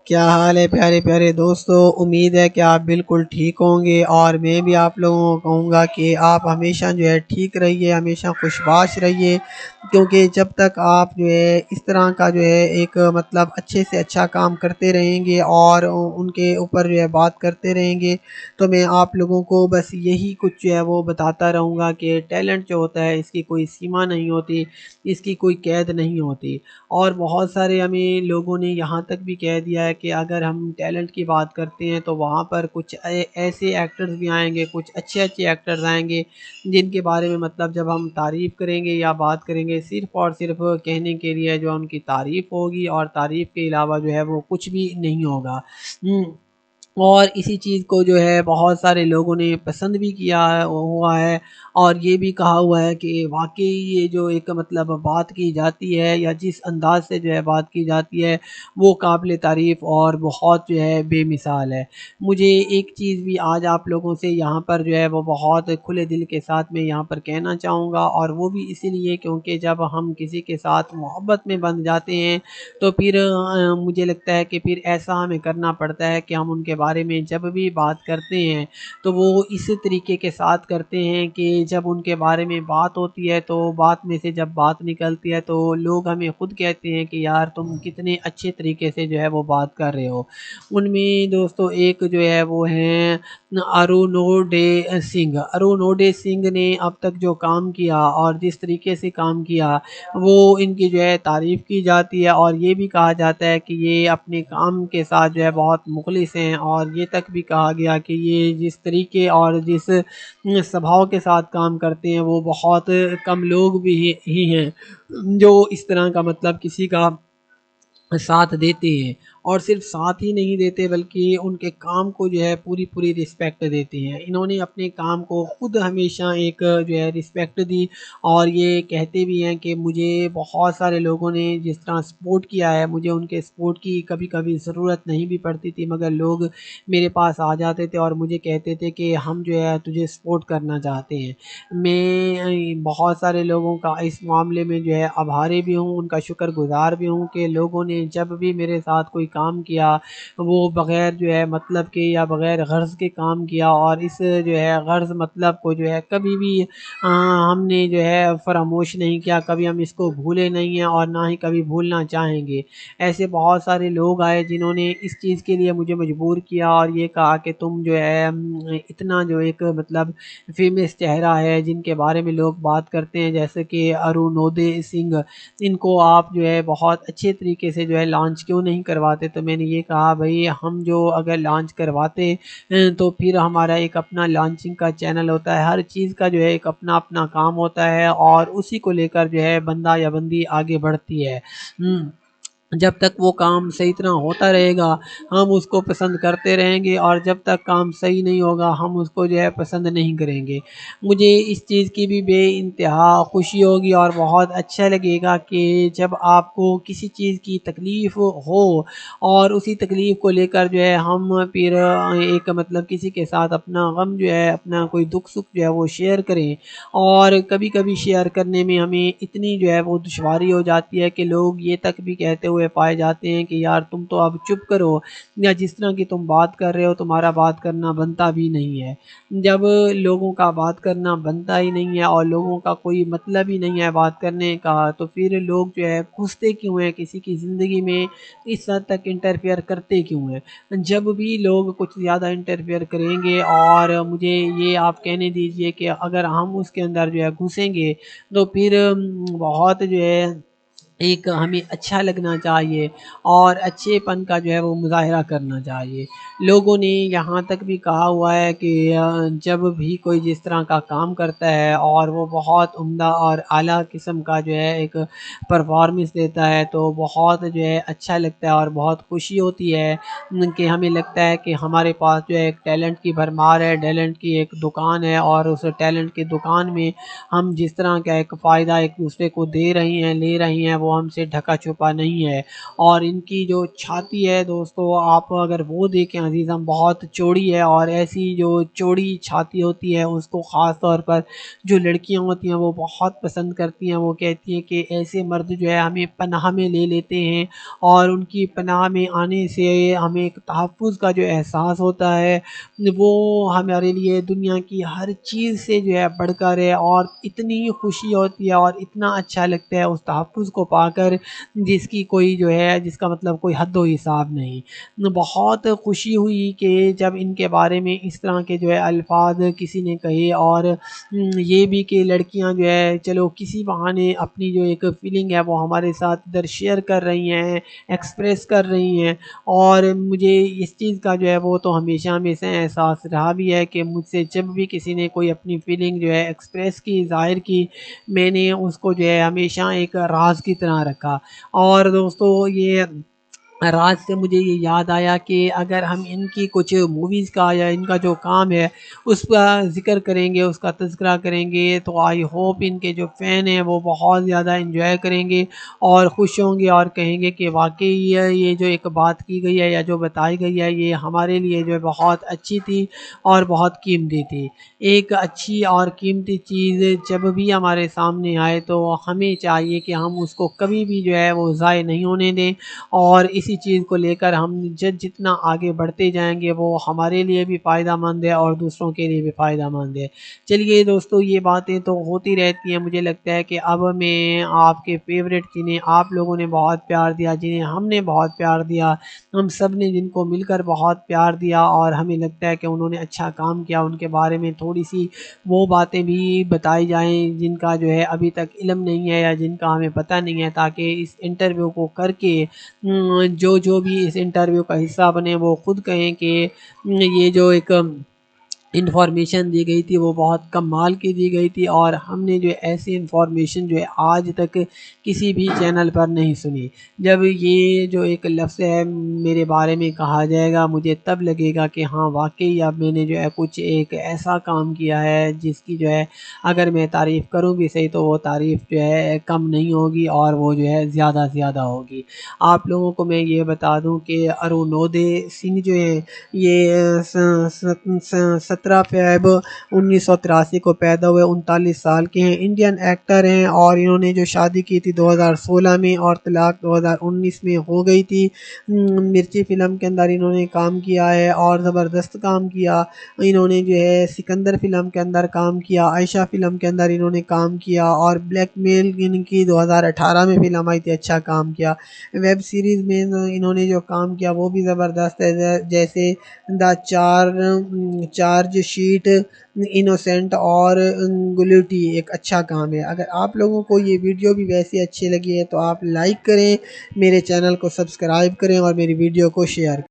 क्या हाल है प्यारे प्यारे दोस्तों। उम्मीद है कि आप बिल्कुल ठीक होंगे और मैं भी आप लोगों को कहूँगा कि आप हमेशा जो है ठीक रहिए, हमेशा खुशबाश रहिए। क्योंकि जब तक आप जो है इस तरह का जो है एक मतलब अच्छे से अच्छा काम करते रहेंगे और उनके ऊपर जो है बात करते रहेंगे, तो मैं आप लोगों को बस यही कुछ जो है वो बताता रहूँगा कि टैलेंट जो होता है इसकी कोई सीमा नहीं होती, इसकी कोई कैद नहीं होती। और बहुत सारे हमें लोगों ने यहाँ तक भी कह दिया है कि अगर हम टैलेंट की बात करते हैं तो वहाँ पर कुछ ऐसे एक्टर्स भी आएँगे, कुछ अच्छे-अच्छे एक्टर्स आएँगे, जिनके बारे में मतलब जब हम तारीफ़ करेंगे या बात करेंगे सिर्फ़ और सिर्फ़ कहने के लिए जो उनकी तारीफ़ होगी और तारीफ़ के अलावा जो है वो कुछ भी नहीं होगा। हुँ। और इसी चीज़ को जो है बहुत सारे लोगों ने पसंद भी किया है हुआ है और ये भी कहा हुआ है कि वाक़ई ये जो एक मतलब बात की जाती है या जिस अंदाज़ से जो है बात की जाती है, वो काबिल तारीफ़ और बहुत जो है बेमिसाल है। मुझे एक चीज़ भी आज आप लोगों से यहाँ पर जो है वो बहुत खुले दिल के साथ मैं यहाँ पर कहना चाहूँगा, और वो भी इसीलिए क्योंकि जब हम किसी के साथ मोहब्बत में बंध जाते हैं तो फिर मुझे लगता है कि फिर ऐसा हमें करना पड़ता है कि हम उनके बारे में जब भी बात करते हैं, तो वो इस तरीके के साथ करते हैं कि जब उनके बारे में बात होती है, तो बात में से जब बात निकलती है, तो लोग हमें खुद कहते हैं कि यार तुम कितने अच्छे तरीके से जो है वो बात कर रहे हो। उनमें दोस्तों एक जो है वो हैं अरुणोदय सिंह। अरुणोदय सिंह ने अब तक जो काम किया और जिस तरीके से काम किया, वो इनकी जो है तारीफ़ की जाती है और ये भी कहा जाता है कि ये अपने काम के साथ जो है बहुत मुख़लिस हैं, और ये तक भी कहा गया कि ये जिस तरीके और जिस स्वभाव के साथ काम करते हैं, वो बहुत कम लोग भी ही हैं जो इस तरह का मतलब किसी का साथ देते हैं। और सिर्फ़ साथ ही नहीं देते बल्कि उनके काम को जो है पूरी-पूरी रिस्पेक्ट देते हैं। इन्होंने अपने काम को खुद हमेशा एक जो है रिस्पेक्ट दी, और ये कहते भी हैं कि मुझे बहुत सारे लोगों ने जिस तरह सपोर्ट किया है, मुझे उनके सपोर्ट की कभी-कभी ज़रूरत नहीं भी पड़ती थी, मगर लोग मेरे पास आ जाते थे और मुझे कहते थे कि हम जो है तुझे सपोर्ट करना चाहते हैं। मैं बहुत सारे लोगों का इस मामले में जो है आभारी भी हूँ, उनका शुक्रगुज़ार भी हूँ कि लोगों ने जब भी मेरे साथ कोई काम किया, वो बग़ैर जो है मतलब के या बग़ैर ग़र्ज़ के काम किया, और इस जो है ग़र्ज़ मतलब को जो है कभी भी हमने जो है फ़रामोश नहीं किया, कभी हम इसको भूले नहीं हैं और ना ही कभी भूलना चाहेंगे। ऐसे बहुत सारे लोग आए जिन्होंने इस चीज़ के लिए मुझे मजबूर किया और ये कहा कि तुम जो है इतना जो एक मतलब फ़ेमस चेहरा है जिनके बारे में लोग बात करते हैं, जैसे कि अरुणोदय सिंह, इनको आप जो है बहुत अच्छे तरीके से जो है लॉन्च क्यों नहीं करवाते? तो मैंने ये कहा भई हम जो अगर लॉन्च करवाते तो फिर हमारा एक अपना लॉन्चिंग का चैनल होता है, हर चीज़ का जो है एक अपना-अपना काम होता है और उसी को लेकर जो है बंदा या बंदी आगे बढ़ती है। हुँ। जब तक वो काम सही तरह होता रहेगा, हम उसको पसंद करते रहेंगे, और जब तक काम सही नहीं होगा, हम उसको जो है पसंद नहीं करेंगे। मुझे इस चीज़ की भी बेइंतहा खुशी होगी और बहुत अच्छा लगेगा कि जब आपको किसी चीज़ की तकलीफ़ हो और उसी तकलीफ़ को लेकर जो है हम फिर एक मतलब किसी के साथ अपना गम जो है, अपना कोई दुःख-सुख जो है वो शेयर करें। और कभी-कभी शेयर करने में हमें इतनी जो है वो दुश्वारी हो जाती है कि लोग ये तक भी कहते हुए पाए जाते हैं कि यार तुम तो अब चुप करो, या जिस तरह की तुम बात कर रहे हो तुम्हारा बात करना बनता भी नहीं है। जब लोगों का बात करना बनता ही नहीं है और लोगों का कोई मतलब ही नहीं है बात करने का, तो फिर लोग जो है घुसते क्यों हैं किसी की ज़िंदगी में, इस हद तक इंटरफेयर करते क्यों हैं? जब भी लोग कुछ ज़्यादा इंटरफेयर करेंगे, और मुझे ये आप कहने दीजिए कि अगर हम उसके अंदर जो है घुसेंगे, तो फिर बहुत जो है एक हमें अच्छा लगना चाहिए और अच्छेपन का जो है वो मुज़ाहिरा करना चाहिए। लोगों ने यहाँ तक भी कहा हुआ है कि जब भी कोई जिस तरह का काम करता है और वो बहुत उम्दा और आला किस्म का जो है एक परफ़ॉर्मेंस देता है, तो बहुत जो है अच्छा लगता है और बहुत खुशी होती है कि हमें लगता है कि हमारे पास जो है एक टैलेंट की भरमार है, टैलेंट की एक दुकान है, और उस टैलेंट की दुकान में हम जिस तरह का एक फ़ायदा एक-दूसरे को दे रही हैं, ले रही हैं, वो हमसे ढका छुपा नहीं है। और इनकी जो छाती है दोस्तों, आप अगर वो देखें अज़ीज़ हम, बहुत चौड़ी है। और ऐसी जो चौड़ी छाती होती है उसको ख़ास तौर पर जो लड़कियां होती हैं वो बहुत पसंद करती हैं। वो कहती हैं कि ऐसे मर्द जो है हमें पनाह में ले लेते हैं और उनकी पनाह में आने से हमें एक तहफ़्फ़ुज़ का जो एहसास होता है वो हमारे लिए दुनिया की हर चीज़ से जो है बढ़कर है। और इतनी खुशी होती है और इतना अच्छा लगता है उस तहफ़्फ़ुज़ को पाकर, जिसकी कोई जो है जिसका मतलब कोई हद व हिसाब नहीं। बहुत खुशी हुई कि जब इनके बारे में इस तरह के जो है अल्फ़ाज़ किसी ने कहे। और ये भी कि लड़कियां जो है चलो किसी बहाने अपनी जो एक फ़ीलिंग है वो हमारे साथ इधर शेयर कर रही हैं, एक्सप्रेस कर रही हैं। और मुझे इस चीज़ का जो है वो तो हमेशा हमेशा एहसास रहा भी है कि मुझसे जब भी किसी ने कोई अपनी फ़ीलिंग जो है एक्सप्रेस की, ज़ाहिर की, मैंने उसको जो है हमेशा एक राज़ की तरह रखा। और दोस्तों ये राज से मुझे ये याद आया कि अगर हम इनकी कुछ मूवीज़ का या इनका जो काम है उसका ज़िक्र करेंगे, उसका तज़किरा करेंगे, तो आई होप इनके जो फ़ैन हैं वो बहुत ज़्यादा एंजॉय करेंगे और खुश होंगे और कहेंगे कि वाक़ई ये जो एक बात की गई है या जो बताई गई है ये हमारे लिए जो है बहुत अच्छी थी और बहुत कीमती थी। एक अच्छी और कीमती चीज़ जब भी हमारे सामने आए तो हमें चाहिए कि हम उसको कभी भी जो है वो ज़ाय नहीं होने दें। और इसी चीज़ को लेकर हम जितना आगे बढ़ते जाएँगे वो हमारे लिए भी फ़ायदेमंद है और दूसरों के लिए भी फ़ायदेमंद है। चलिए दोस्तों, ये बातें तो होती रहती हैं। मुझे लगता है कि अब मैं आपके फ़ेवरेट, जिन्हें आप लोगों ने बहुत प्यार दिया, जिन्हें हमने बहुत प्यार दिया, हम सब ने जिनको मिलकर बहुत प्यार दिया और हमें लगता है कि उन्होंने अच्छा काम किया, उनके बारे में थोड़ी-सी वो बातें भी बताई जाएँ जिनका जो है अभी तक इल्म नहीं है या जिनका हमें पता नहीं है, ताकि इस इंटरव्यू को करके जो भी इस इंटरव्यू का हिस्सा बने वो खुद कहें कि ये जो एक इन्फॉर्मेशन दी गई थी वो बहुत कमाल की दी गई थी और हमने जो ऐसी इन्फॉर्मेशन जो है आज तक किसी भी चैनल पर नहीं सुनी। जब ये जो एक लफ्ज़ है मेरे बारे में कहा जाएगा, मुझे तब लगेगा कि हाँ, वाक़ई अब मैंने जो है कुछ एक ऐसा काम किया है जिसकी जो है अगर मैं तारीफ़ करूँ भी सही तो वो तारीफ़ जो है कम नहीं होगी और वो जो है ज़्यादा से ज़्यादा होगी। आप लोगों को मैं ये बता दूँ कि अरुणोदय सिंह जो हैं ये 17 फ़ेब 1983 को पैदा हुए, 39 साल के हैं, इंडियन एक्टर हैं। और इन्होंने जो शादी की थी 2016 में और तलाक 2019 में हो गई थी। मिर्ची फ़िल्म के अंदर इन्होंने काम किया है और ज़बरदस्त काम किया। इन्होंने जो है सिकंदर फ़िल्म के अंदर काम किया, आयशा फ़िल्म के अंदर इन्होंने काम किया और ब्लैकमेल इनकी 2018 में फ़िल्म आई थी, अच्छा काम किया। वेब सीरीज़ में इन्होंने जो काम किया वो भी ज़बरदस्त है, जैसे द चार्ज शीट, इनोसेंट और गुलिटी, एक अच्छा काम है। अगर आप लोगों को ये वीडियो भी वैसी अच्छी लगी है तो आप लाइक करें, मेरे चैनल को सब्सक्राइब करें और मेरी वीडियो को शेयर करें।